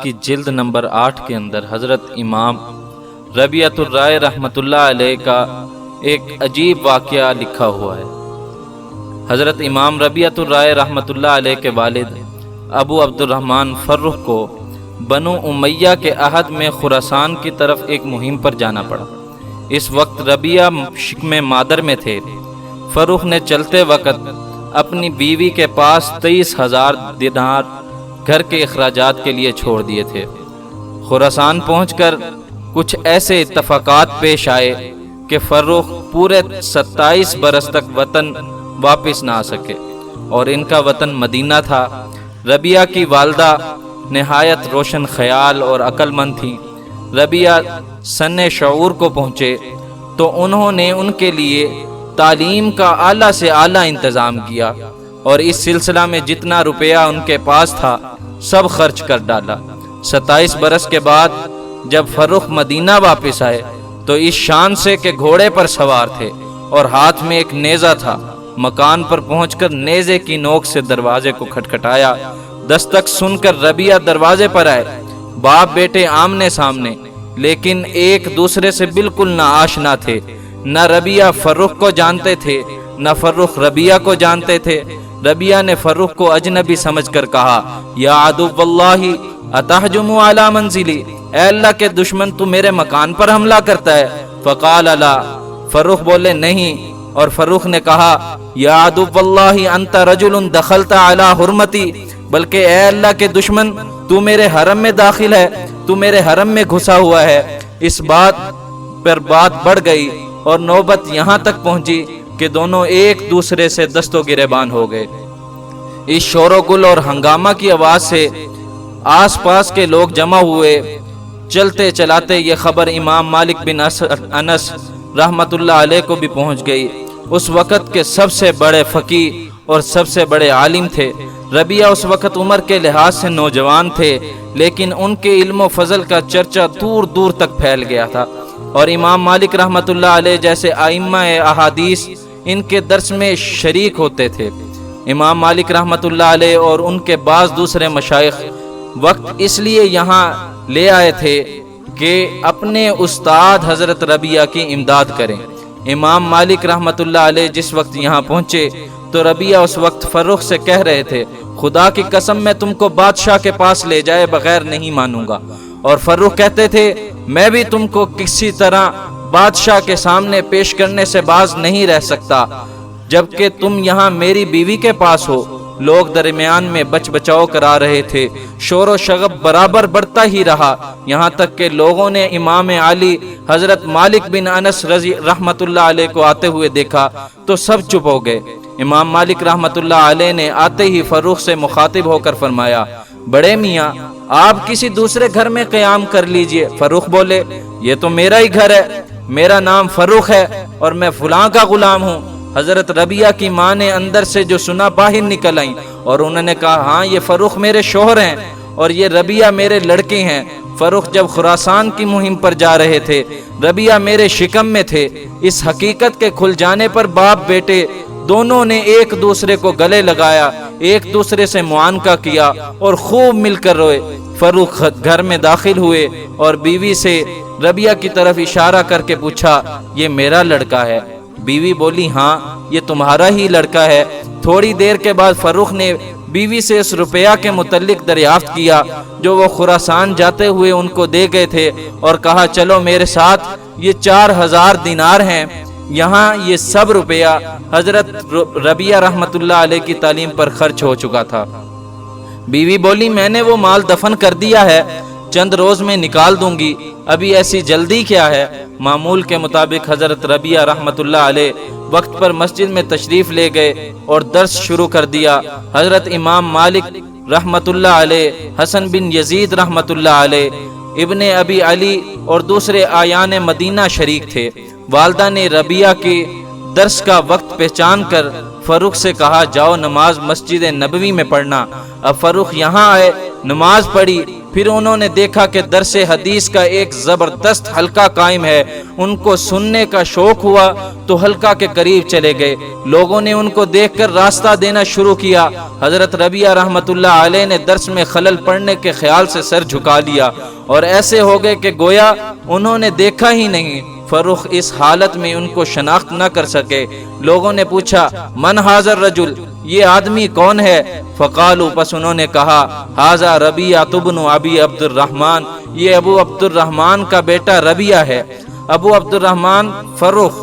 کی جلد نمبر 8 کے اندر حضرت امام ربیع tul رائے رحمتہ اللہ علیہ کا ایک عجیب واقعہ لکھا ہوا ہے۔ حضرت امام ربیع tul رائے رحمتہ اللہ علیہ کے والد ابو عبد الرحمن فروخ کو بنو امیہ کے عہد میں خراسان کی طرف ایک مہم پر جانا پڑا۔ اس وقت ربیع شکم مادر میں تھے۔ فروخ نے چلتے وقت اپنی بیوی کے پاس 23,000 دینار گھر کے اخراجات کے لیے چھوڑ دیے تھے۔ خراسان پہنچ کر کچھ ایسے اتفاقات پیش آئے کہ فروخ پورے 27 برس تک وطن واپس نہ آ سکے، اور ان کا وطن مدینہ تھا۔ ربیع کی والدہ نہایت روشن خیال اور عقل مند تھیں۔ ربیع سن شعور کو پہنچے تو انہوں نے ان کے لیے تعلیم کا اعلیٰ سے اعلیٰ انتظام کیا، اور اس سلسلہ میں جتنا روپیہ ان کے پاس تھا سب خرچ کر ڈالا۔ 27 برس کے بعد جب فروخ مدینہ واپس آئے تو اس شان سے کہ گھوڑے پر سوار تھے اور ہاتھ میں ایک نیزہ تھا، مکان پر پہنچ کر نیزے کی نوک سے دروازے کو کھٹکھٹایا۔ دستک سن کر ربیع دروازے پر آئے۔ باپ بیٹے آمنے سامنے، لیکن ایک دوسرے سے بالکل نہ آشنا تھے۔ نہ ربیع فروخ کو جانتے تھے، نہ فروخ ربیع کو جانتے تھے۔ ربیع نے فروخ کو اجنبی سمجھ کر کہا، یا عدو اللہ اتہجم علی منزلی، اے اللہ کے دشمن تو میرے مکان پر حملہ کرتا ہے؟ فقال لا، فروخ بولے نہیں، اور فروخ نے کہا، یا عدو اللہ انت رجل دخلت علی حرمتی، بلکہ اے اللہ کے دشمن تو میرے حرم میں داخل ہے، تو میرے حرم میں گھسا ہوا ہے۔ اس بات پر بات بڑھ گئی اور نوبت یہاں تک پہنچی کہ دونوں ایک دوسرے سے دست و گریبان ہو گئے۔ اس شور و گل اور ہنگامہ کی آواز سے آس پاس کے لوگ جمع ہوئے۔ چلتے چلاتے یہ خبر امام مالک بن انس رحمتہ اللہ علیہ کو بھی پہنچ گئی۔ اس وقت کے سب سے بڑے فقیہ اور سب سے بڑے عالم تھے۔ ربیع اس وقت عمر کے لحاظ سے نوجوان تھے، لیکن ان کے علم و فضل کا چرچا دور دور تک پھیل گیا تھا، اور امام مالک رحمتہ اللہ علیہ جیسے ائمہ احادیث ان کے درس میں شریک ہوتے تھے۔ امام مالک رحمتہ اللہ علیہ اور ان کے بعض دوسرے مشائخ وقت اس لیے یہاں لے آئے تھے کہ اپنے استاد حضرت ربیع کی امداد کریں۔ امام مالک رحمتہ اللہ علیہ جس وقت یہاں پہنچے تو ربیع اس وقت فروخ سے کہہ رہے تھے، خدا کی قسم میں تم کو بادشاہ کے پاس لے جائے بغیر نہیں مانوں گا، اور فروخ کہتے تھے میں بھی تم کو کسی طرح بادشاہ کے سامنے پیش کرنے سے باز نہیں رہ سکتا، جبکہ تم یہاں میری بیوی کے پاس ہو۔ لوگ درمیان میں بچ بچاؤ کرا رہے تھے، شور و شغب برابر بڑھتا ہی رہا، یہاں تک کہ لوگوں نے امام علی حضرت مالک بن انس رحمتہ اللہ علیہ کو آتے ہوئے دیکھا تو سب چپ ہو گئے۔ امام مالک رحمتہ اللہ علیہ نے آتے ہی فروخ سے مخاطب ہو کر فرمایا، بڑے میاں آپ کسی دوسرے گھر میں قیام کر لیجئے۔ فروخ بولے، یہ تو میرا ہی گھر ہے، میرا نام فروخ ہے اور میں فلاں کا غلام ہوں۔ حضرت ربیع کی ماں نے اندر سے جو سنا باہر نکل آئیں، اور انہوں نے کہا، ہاں یہ فروخ میرے شوہر ہیں اور یہ ربیع میرے لڑکے ہیں۔ فروخ جب خراسان کی مہم پر جا رہے تھے، ربیع میرے شکم میں تھے۔ اس حقیقت کے کھل جانے پر باپ بیٹے دونوں نے ایک دوسرے کو گلے لگایا، ایک دوسرے سے معانقہ کیا اور خوب مل کر روئے۔ فروخ گھر میں داخل ہوئے اور بیوی سے ربیع کی طرف اشارہ کر کے پوچھا، یہ میرا لڑکا ہے؟ بیوی بولی، ہاں یہ تمہارا ہی لڑکا ہے۔ تھوڑی دیر کے بعد فروخ نے بیوی سے اس روپیہ کے متعلق دریافت کیا جو وہ خراسان جاتے ہوئے ان کو دے گئے تھے، اور کہا، چلو میرے ساتھ، یہ 4,000 دینار ہیں، یہاں یہ سب روپیہ حضرت ربیع رحمتہ اللہ علیہ کی تعلیم پر خرچ ہو چکا تھا۔ بیوی بولی، میں نے وہ مال دفن کر دیا ہے، چند روز میں نکال دوں گی، ابھی ایسی جلدی کیا ہے؟ معمول کے مطابق حضرت ربیع رحمتہ اللہ علیہ وقت پر مسجد میں تشریف لے گئے اور درس شروع کر دیا۔ حضرت امام مالک رحمتہ اللہ علیہ، حسن بن یزید رحمتہ اللہ علیہ، ابن ابی علی اور دوسرے آیان مدینہ شریک تھے۔ والدہ نے ربیع کے درس کا وقت پہچان کر فروخ سے کہا، جاؤ نماز مسجد نبوی میں پڑھنا۔ اب فروخ یہاں آئے، نماز پڑھی پھر انہوں نے دیکھا کہ درس حدیث کا ایک زبردست حلقہ قائم ہے، ان کو سننے کا شوق ہوا تو حلقہ کے قریب چلے گئے۔ لوگوں نے ان کو دیکھ کر راستہ دینا شروع کیا۔ حضرت ربیہ رحمتہ اللہ علیہ نے درس میں خلل پڑنے کے خیال سے سر جھکا لیا اور ایسے ہو گئے کہ گویا انہوں نے دیکھا ہی نہیں۔ فروخ اس حالت میں ان کو شناخت نہ کر سکے۔ لوگوں نے پوچھا من حاضر رجل، یہ آدمی کون ہے؟ فقالوا، پس انہوں نے کہا ھذا ربیعۃ ابن ابی عبد الرحمن، یہ ابو عبد الرحمن کا بیٹا ربیعہ ہے۔ ابو عبد الرحمن فروخ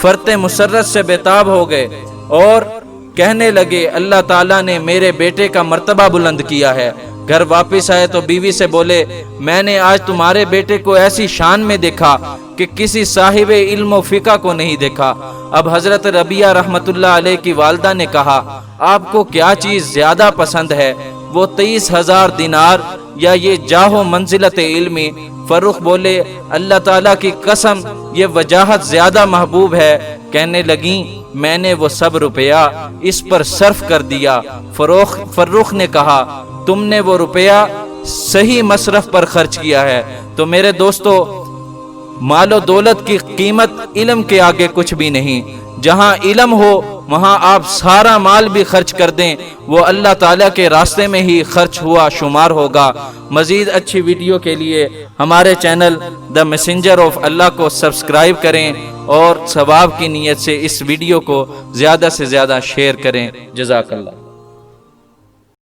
فرط مسرت سے بےتاب ہو گئے اور کہنے لگے اللہ تعالیٰ نے میرے بیٹے کا مرتبہ بلند کیا ہے۔ گھر واپس آئے تو بیوی سے بولے میں نے آج تمہارے بیٹے کو ایسی شان میں دیکھا کہ کسی صاحب علم و فقہ کو نہیں دیکھا۔ اب حضرت ربیہ رحمتہ اللہ علیہ کی والدہ نے کہا آپ کو کیا چیز زیادہ پسند ہے، وہ 23,000 دینار یا یہ جاہ و منزلت علمی؟ فروخ بولے اللہ تعالیٰ کی قسم یہ وجاہت زیادہ محبوب ہے۔ کہنے لگیں میں نے وہ سب روپیہ اس پر صرف کر دیا۔ فروخ نے کہا تم نے وہ روپیہ صحیح مصرف پر خرچ کیا ہے۔ تو میرے دوستو، مال و دولت کی قیمت علم کے آگے کچھ بھی نہیں۔ جہاں علم ہو وہاں آپ سارا مال بھی خرچ کر دیں، وہ اللہ تعالیٰ کے راستے میں ہی خرچ ہوا شمار ہوگا۔ مزید اچھی ویڈیو کے لیے ہمارے چینل دا میسنجر آف اللہ کو سبسکرائب کریں اور ثواب کی نیت سے اس ویڈیو کو زیادہ سے زیادہ شیئر کریں۔ جزاک اللہ۔